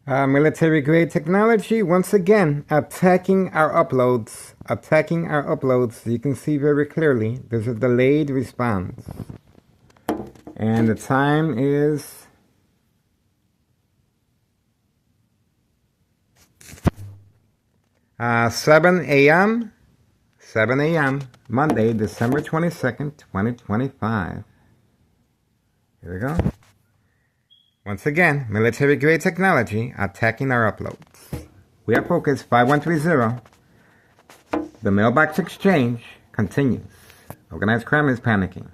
Military grade technology once again attacking our uploads. You can see very clearly there's a delayed response. And the time is 7 a.m. 7 a.m. Monday, December 22nd, 2025. Here we go. Once again, military-grade technology attacking our uploads. We are focused 5130. The mailbox exchange continues. Organized crime is panicking.